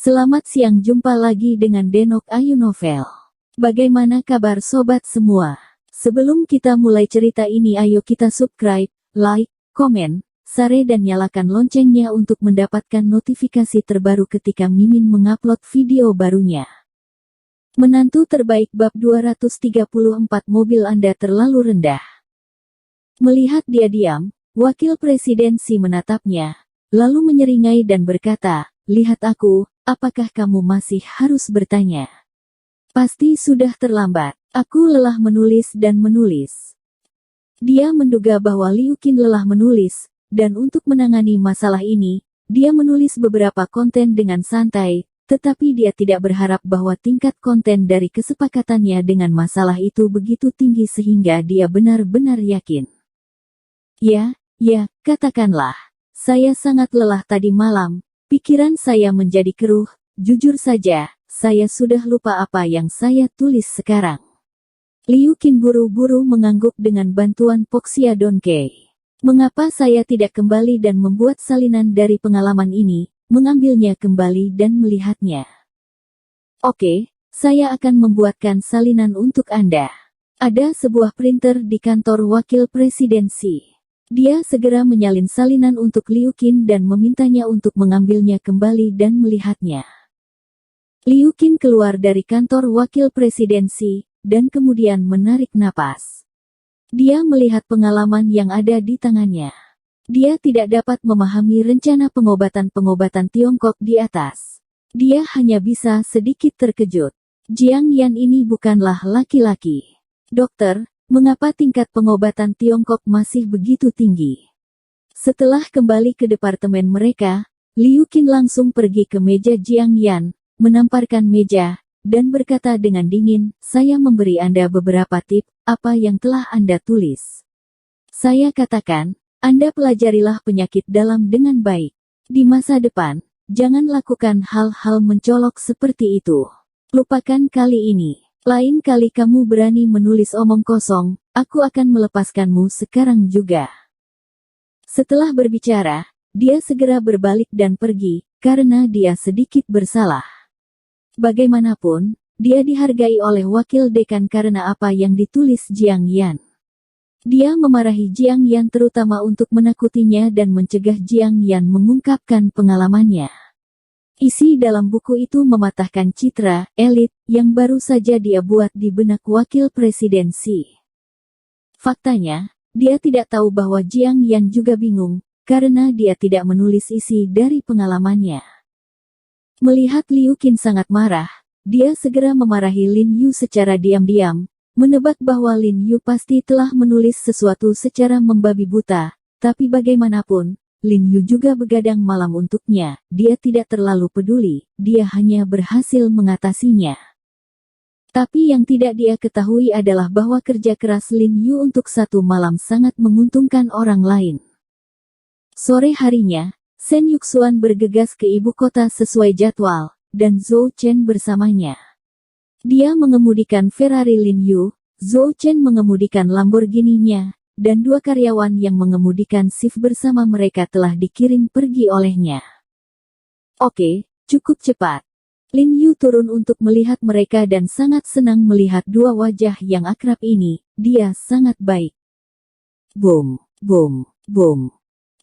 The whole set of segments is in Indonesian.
Selamat siang, jumpa lagi dengan Denok Ayu Novel. Bagaimana kabar sobat semua? Sebelum kita mulai cerita ini, ayo kita subscribe, like, komen, share dan nyalakan loncengnya untuk mendapatkan notifikasi terbaru ketika Mimin mengupload video barunya. Menantu terbaik bab 234, mobil Anda terlalu rendah. Melihat dia diam, Wakil Presiden Si menatapnya, lalu menyeringai dan berkata, "Lihat aku, apakah kamu masih harus bertanya? Pasti sudah terlambat. Aku lelah menulis dan menulis." Dia menduga bahwa Liu Qin lelah menulis, dan untuk menangani masalah ini, dia menulis beberapa konten dengan santai, tetapi dia tidak berharap bahwa tingkat konten dari kesepakatannya dengan masalah itu begitu tinggi sehingga dia benar-benar yakin. Ya, katakanlah. Saya sangat lelah tadi malam, pikiran saya menjadi keruh, jujur saja, saya sudah lupa apa yang saya tulis sekarang. Liu Qin buru-buru mengangguk dengan bantuan Poxia Donkey. Mengapa saya tidak kembali dan membuat salinan dari pengalaman ini, mengambilnya kembali dan melihatnya? Oke, saya akan membuatkan salinan untuk Anda. Ada sebuah printer di kantor Wakil Presidensi. Dia segera menyalin salinan untuk Liu Qin dan memintanya untuk mengambilnya kembali dan melihatnya. Liu Qin keluar dari kantor Wakil Presidensi, dan kemudian menarik napas. Dia melihat pengalaman yang ada di tangannya. Dia tidak dapat memahami rencana pengobatan-pengobatan Tiongkok di atas. Dia hanya bisa sedikit terkejut. Jiang Yan ini bukanlah laki-laki. Dokter, mengapa tingkat pengobatan Tiongkok masih begitu tinggi? Setelah kembali ke departemen mereka, Liu Qin langsung pergi ke meja Jiang Yan, menamparkan meja, dan berkata dengan dingin, "Saya memberi Anda beberapa tip, apa yang telah Anda tulis. Saya katakan, Anda pelajarilah penyakit dalam dengan baik. Di masa depan, jangan lakukan hal-hal mencolok seperti itu. Lupakan kali ini. Lain kali kamu berani menulis omong kosong, aku akan melepaskanmu sekarang juga." Setelah berbicara, dia segera berbalik dan pergi, karena dia sedikit bersalah. Bagaimanapun, dia dihargai oleh wakil dekan karena apa yang ditulis Jiang Yan. Dia memarahi Jiang Yan terutama untuk menakutinya dan mencegah Jiang Yan mengungkapkan pengalamannya. Isi dalam buku itu mematahkan citra elit yang baru saja dia buat di benak Wakil Presidensi. Faktanya, dia tidak tahu bahwa Jiang Yan juga bingung, karena dia tidak menulis isi dari pengalamannya. Melihat Liu Qin sangat marah, dia segera memarahi Lin Yu secara diam-diam, menebak bahwa Lin Yu pasti telah menulis sesuatu secara membabi buta, tapi bagaimanapun, Lin Yu juga begadang malam untuknya, dia tidak terlalu peduli, dia hanya berhasil mengatasinya. Tapi yang tidak dia ketahui adalah bahwa kerja keras Lin Yu untuk satu malam sangat menguntungkan orang lain. Sore harinya, Shen Yuxuan bergegas ke ibu kota sesuai jadwal, dan Zhou Chen bersamanya. Dia mengemudikan Ferrari Lin Yu, Zhou Chen mengemudikan Lamborghini-nya, dan dua karyawan yang mengemudikan shift bersama mereka telah dikirim pergi olehnya. Oke, cukup cepat. Lin Yu turun untuk melihat mereka dan sangat senang melihat dua wajah yang akrab ini, dia sangat baik. Boom, boom, boom.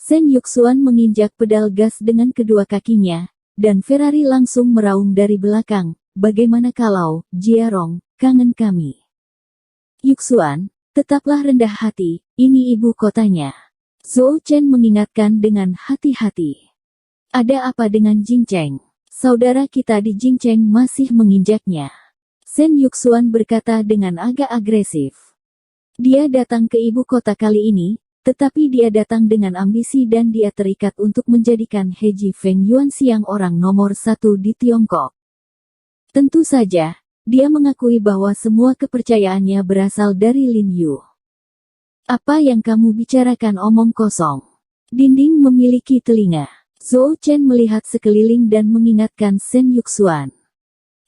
Shen Yuxuan menginjak pedal gas dengan kedua kakinya, dan Ferrari langsung meraung dari belakang. "Bagaimana kalau, Jiarong, kangen kami?" "Yuxuan, tetaplah rendah hati, ini ibu kotanya." Zhou Chen mengingatkan dengan hati-hati. "Ada apa dengan Jingcheng? Saudara kita di Jingcheng masih menginjaknya." Shen Yuxuan berkata dengan agak agresif. Dia datang ke ibu kota kali ini, tetapi dia datang dengan ambisi dan dia terikat untuk menjadikan He Ji Feng Yuanxiang orang nomor 1 di Tiongkok. Tentu saja, dia mengakui bahwa semua kepercayaannya berasal dari Lin Yu. "Apa yang kamu bicarakan omong kosong? Dinding memiliki telinga." Zhou Chen melihat sekeliling dan mengingatkan Shen Yuxuan.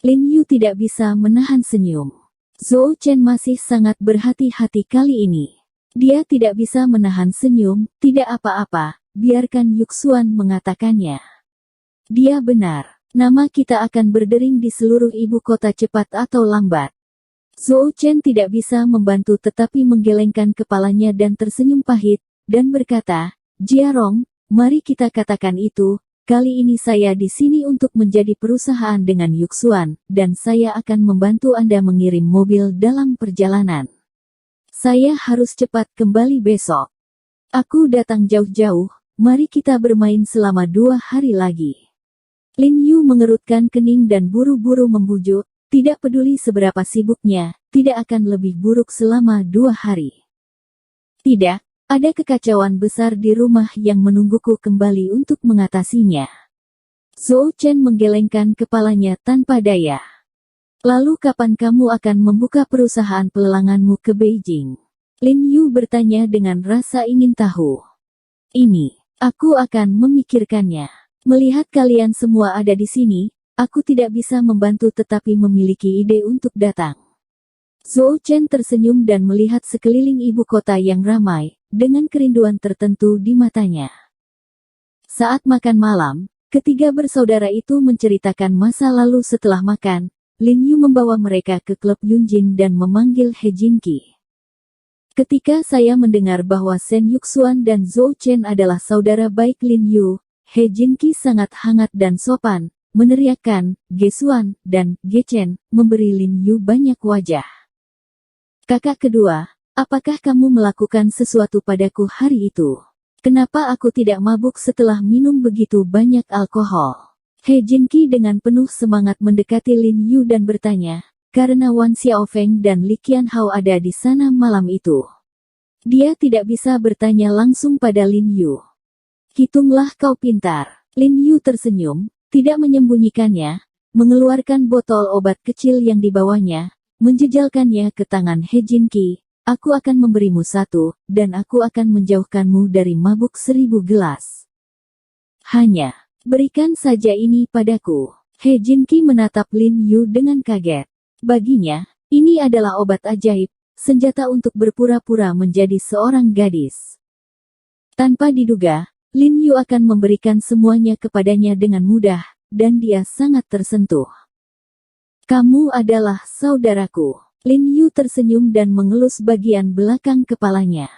Lin Yu tidak bisa menahan senyum. Zhou Chen masih sangat berhati-hati kali ini. Dia tidak bisa menahan senyum, "Tidak apa-apa, biarkan Yuxuan mengatakannya." Dia benar. Nama kita akan berdering di seluruh ibu kota cepat atau lambat. Zhou Chen tidak bisa membantu tetapi menggelengkan kepalanya dan tersenyum pahit, dan berkata, Jiarong, mari kita katakan itu, kali ini saya di sini untuk menjadi perusahaan dengan Yuxuan, dan saya akan membantu Anda mengirim mobil dalam perjalanan. Saya harus cepat kembali besok. Aku datang jauh-jauh, mari kita bermain selama 2 hari lagi. Lin Yu mengerutkan kening dan buru-buru membujuk, tidak peduli seberapa sibuknya, tidak akan lebih buruk selama 2 hari. Tidak, ada kekacauan besar di rumah yang menungguku kembali untuk mengatasinya. Zhou Chen menggelengkan kepalanya tanpa daya. Lalu kapan kamu akan membuka perusahaan pelelanganmu ke Beijing? Lin Yu bertanya dengan rasa ingin tahu. Ini, aku akan memikirkannya. Melihat kalian semua ada di sini, aku tidak bisa membantu tetapi memiliki ide untuk datang. Zhou Chen tersenyum dan melihat sekeliling ibu kota yang ramai, dengan kerinduan tertentu di matanya. Saat makan malam, ketiga bersaudara itu menceritakan masa lalu setelah makan. Lin Yu membawa mereka ke klub Yunjin dan memanggil He Jinqi. Ketika saya mendengar bahwa Shen Yuxuan dan Zhou Chen adalah saudara baik Lin Yu, He Jinqi sangat hangat dan sopan, meneriakkan, Gesuan, dan Gechen, memberi Lin Yu banyak wajah. Kakak kedua, apakah kamu melakukan sesuatu padaku hari itu? Kenapa aku tidak mabuk setelah minum begitu banyak alkohol? He Jinqi dengan penuh semangat mendekati Lin Yu dan bertanya, karena Wan Xiaofeng dan Li Qianhao ada di sana malam itu. Dia tidak bisa bertanya langsung pada Lin Yu. Hitunglah kau pintar. Lin Yu tersenyum, tidak menyembunyikannya, mengeluarkan botol obat kecil yang dibawanya, menjejalkannya ke tangan He Jinqi. Aku akan memberimu 1, dan aku akan menjauhkanmu dari mabuk 1000 gelas. Hanya, berikan saja ini padaku. He Jinqi menatap Lin Yu dengan kaget. Baginya, ini adalah obat ajaib, senjata untuk berpura-pura menjadi seorang gadis. Tanpa diduga, Lin Yu akan memberikan semuanya kepadanya dengan mudah, dan dia sangat tersentuh. Kamu adalah saudaraku. Lin Yu tersenyum dan mengelus bagian belakang kepalanya.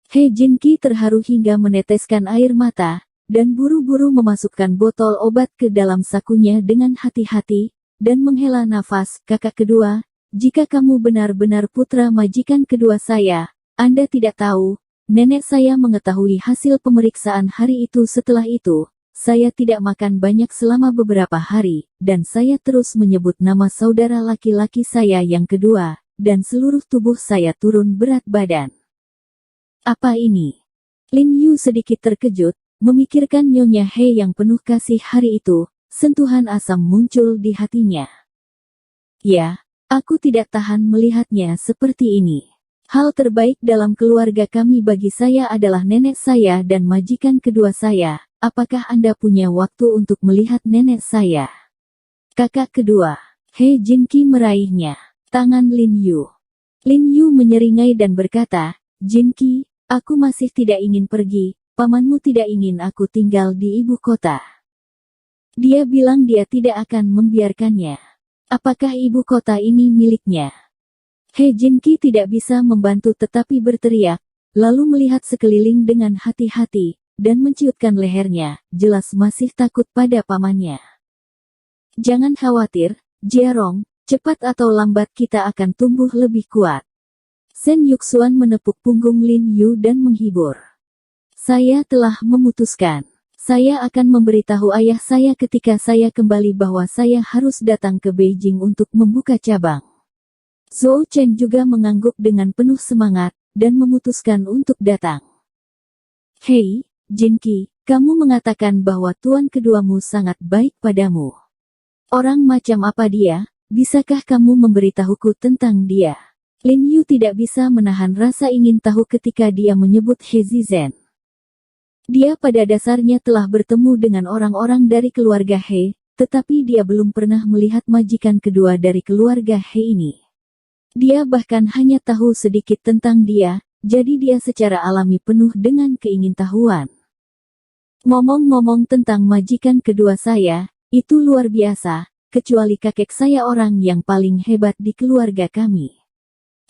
He Jinqi terharu hingga meneteskan air mata, dan buru-buru memasukkan botol obat ke dalam sakunya dengan hati-hati, dan menghela nafas. Kakak kedua, jika kamu benar-benar putra majikan kedua saya, Anda tidak tahu, nenek saya mengetahui hasil pemeriksaan hari itu. Setelah itu, saya tidak makan banyak selama beberapa hari, dan saya terus menyebut nama saudara laki-laki saya yang kedua, dan seluruh tubuh saya turun berat badan. Apa ini? Lin Yu sedikit terkejut, memikirkan Nyonya He yang penuh kasih hari itu, sentuhan asam muncul di hatinya. Ya, aku tidak tahan melihatnya seperti ini. Hal terbaik dalam keluarga kami bagi saya adalah nenek saya dan majikan kedua saya. Apakah Anda punya waktu untuk melihat nenek saya? Kakak kedua, He Jinqi meraihnya tangan Lin Yu. Lin Yu menyeringai dan berkata, Jinqi, aku masih tidak ingin pergi, pamanmu tidak ingin aku tinggal di ibu kota. Dia bilang dia tidak akan membiarkannya. Apakah ibu kota ini miliknya? He Jinqi tidak bisa membantu tetapi berteriak, lalu melihat sekeliling dengan hati-hati, dan menciutkan lehernya, jelas masih takut pada pamannya. Jangan khawatir, Jiarong, cepat atau lambat kita akan tumbuh lebih kuat. Shen Yuxuan menepuk punggung Lin Yu dan menghibur. Saya telah memutuskan. Saya akan memberitahu ayah saya ketika saya kembali bahwa saya harus datang ke Beijing untuk membuka cabang. Zhou Chen juga mengangguk dengan penuh semangat, dan memutuskan untuk datang. Hei, Jinqi, kamu mengatakan bahwa tuan keduamu sangat baik padamu. Orang macam apa dia? Bisakah kamu memberitahuku tentang dia? Lin Yu tidak bisa menahan rasa ingin tahu ketika dia menyebut He Zizhen. Dia pada dasarnya telah bertemu dengan orang-orang dari keluarga He, tetapi dia belum pernah melihat majikan kedua dari keluarga He ini. Dia bahkan hanya tahu sedikit tentang dia, jadi dia secara alami penuh dengan keingintahuan. Ngomong-ngomong tentang majikan kedua saya, Itu luar biasa, kecuali kakek saya orang yang paling hebat di keluarga kami.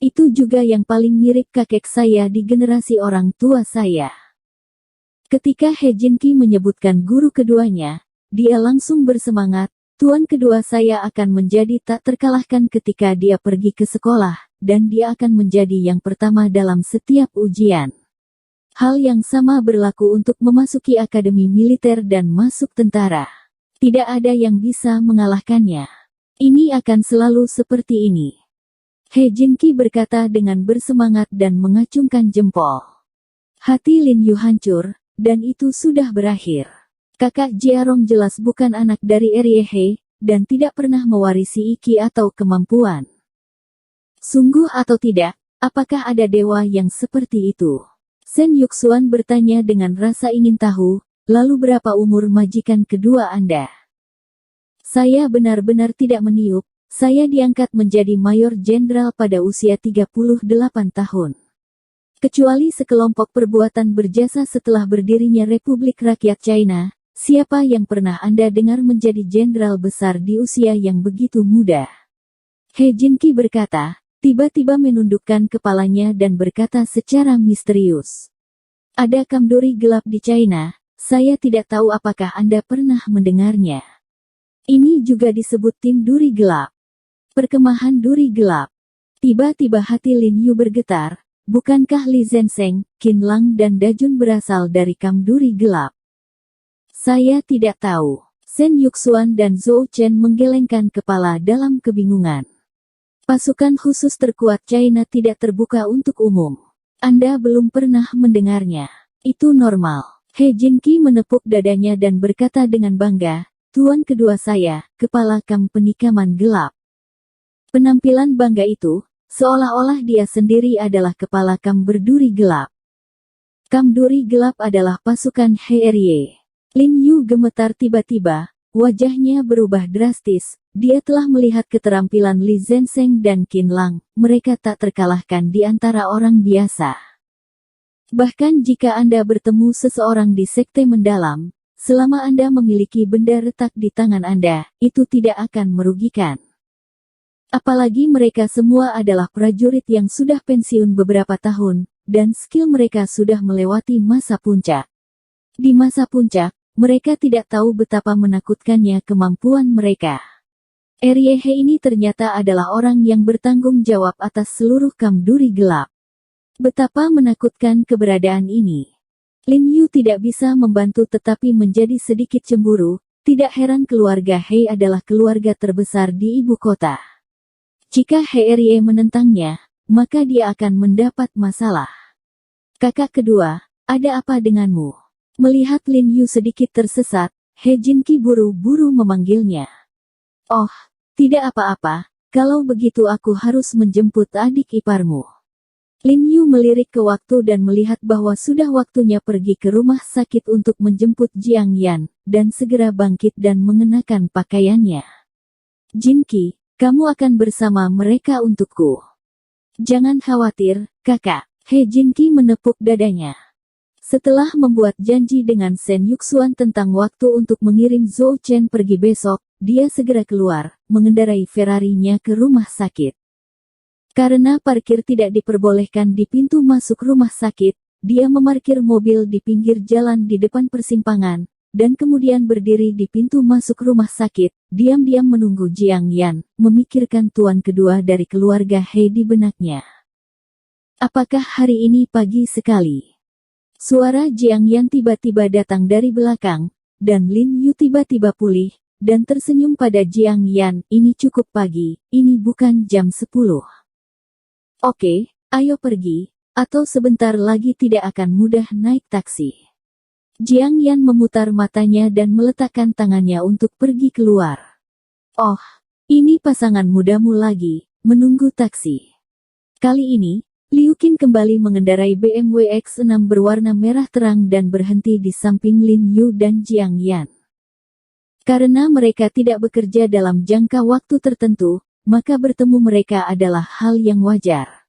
Itu juga yang paling mirip kakek saya di generasi orang tua saya. Ketika He Jinki menyebutkan guru keduanya, dia langsung bersemangat. Tuan kedua saya akan menjadi tak terkalahkan ketika dia pergi ke sekolah, dan dia akan menjadi yang pertama dalam setiap ujian. Hal yang sama berlaku untuk memasuki akademi militer dan masuk tentara. Tidak ada yang bisa mengalahkannya. Ini akan selalu seperti ini. He Jinki berkata dengan bersemangat dan mengacungkan jempol. Hati Lin Yu hancur, dan itu sudah berakhir. Kakak Jiarong jelas bukan anak dari Ryehe, dan tidak pernah mewarisi Iki atau kemampuan. Sungguh atau tidak, apakah ada dewa yang seperti itu? Sen Yuxuan bertanya dengan rasa ingin tahu, lalu berapa umur majikan kedua Anda? Saya benar-benar tidak meniup, saya diangkat menjadi mayor jenderal pada usia 38 tahun. Kecuali sekelompok perbuatan berjasa setelah berdirinya Republik Rakyat China, siapa yang pernah Anda dengar menjadi jenderal besar di usia yang begitu muda? He Jinki berkata, tiba-tiba menundukkan kepalanya dan berkata secara misterius. Ada kamdori gelap di China, saya tidak tahu apakah Anda pernah mendengarnya. Ini juga disebut tim duri gelap. Perkemahan duri gelap. Tiba-tiba hati Lin Yu bergetar, bukankah Li Zenseng, Qin Lang dan Dajun berasal dari kamduri gelap? Saya tidak tahu. Sen Yuxuan dan Zhou Chen menggelengkan kepala dalam kebingungan. Pasukan khusus terkuat China tidak terbuka untuk umum. Anda belum pernah mendengarnya. Itu normal. He Jinki menepuk dadanya dan berkata dengan bangga, Tuan kedua saya, kepala kam penikaman gelap. Penampilan bangga itu, seolah-olah dia sendiri adalah kepala kam berduri gelap. Kam duri gelap adalah pasukan He Rye. Lin Yu gemetar tiba-tiba, wajahnya berubah drastis. Dia telah melihat keterampilan Li Zenseng dan Qin Lang, mereka tak terkalahkan di antara orang biasa. Bahkan jika Anda bertemu seseorang di sekte mendalam, selama Anda memiliki benda retak di tangan Anda, itu tidak akan merugikan. Apalagi mereka semua adalah prajurit yang sudah pensiun beberapa tahun, dan skill mereka sudah melewati masa puncak. Di masa puncak, mereka tidak tahu betapa menakutkannya kemampuan mereka. Ryehe ini ternyata adalah orang yang bertanggung jawab atas seluruh kamduri gelap. Betapa menakutkan keberadaan ini. Lin Yu tidak bisa membantu tetapi menjadi sedikit cemburu. Tidak heran keluarga He adalah keluarga terbesar di ibu kota. Jika He Rye menentangnya, maka dia akan mendapat masalah. Kakak kedua, ada apa denganmu? Melihat Lin Yu sedikit tersesat, He Jinki buru-buru memanggilnya. Oh, tidak apa-apa, kalau begitu aku harus menjemput adik iparmu. Lin Yu melirik ke waktu dan melihat bahwa sudah waktunya pergi ke rumah sakit untuk menjemput Jiang Yan, dan segera bangkit dan mengenakan pakaiannya. Jinki, kamu akan bersama mereka untukku. Jangan khawatir, kakak. He Jinki menepuk dadanya. Setelah membuat janji dengan Sen Yuxuan tentang waktu untuk mengirim Zhou Chen pergi besok, dia segera keluar, mengendarai Ferrari-nya ke rumah sakit. Karena parkir tidak diperbolehkan di pintu masuk rumah sakit, dia memarkir mobil di pinggir jalan di depan persimpangan, dan kemudian berdiri di pintu masuk rumah sakit, diam-diam menunggu Jiang Yan, memikirkan tuan kedua dari keluarga He di benaknya. Apakah hari ini pagi sekali? Suara Jiang Yan tiba-tiba datang dari belakang, dan Lin Yu tiba-tiba pulih, dan tersenyum pada Jiang Yan, ini cukup pagi, ini bukan jam 10. Oke, ayo pergi, atau sebentar lagi tidak akan mudah naik taksi. Jiang Yan memutar matanya dan meletakkan tangannya untuk pergi keluar. Oh, ini pasangan mudamu lagi, menunggu taksi. Kali ini, Liu Qin kembali mengendarai BMW X6 berwarna merah terang dan berhenti di samping Lin Yu dan Jiang Yan. Karena mereka tidak bekerja dalam jangka waktu tertentu, maka bertemu mereka adalah hal yang wajar.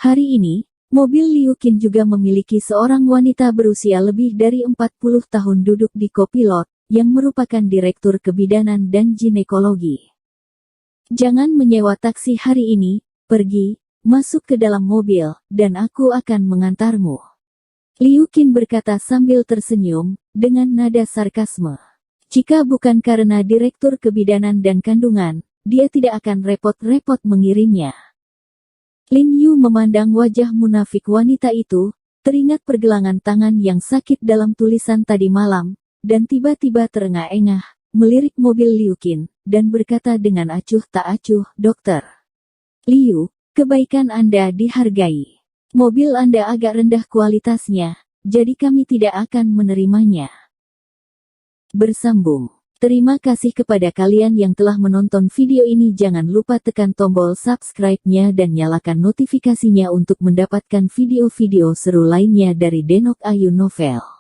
Hari ini, mobil Liu Qin juga memiliki seorang wanita berusia lebih dari 40 tahun duduk di kopilot, yang merupakan Direktur Kebidanan dan Ginekologi. Jangan menyewa taksi hari ini, pergi, masuk ke dalam mobil, dan aku akan mengantarmu. Liu Qin berkata sambil tersenyum, dengan nada sarkasme. Jika bukan karena Direktur Kebidanan dan Kandungan, dia tidak akan repot-repot mengirimnya. Lin Yu memandang wajah munafik wanita itu, teringat pergelangan tangan yang sakit dalam tulisan tadi malam, dan tiba-tiba terengah-engah, melirik mobil Liu Qin, dan berkata dengan acuh tak acuh, "Dokter Liu, kebaikan Anda dihargai. Mobil Anda agak rendah kualitasnya, jadi kami tidak akan menerimanya." Bersambung. Terima kasih kepada kalian yang telah menonton video ini. Jangan lupa tekan tombol subscribe-nya dan nyalakan notifikasinya untuk mendapatkan video-video seru lainnya dari Denok Ayu Novel.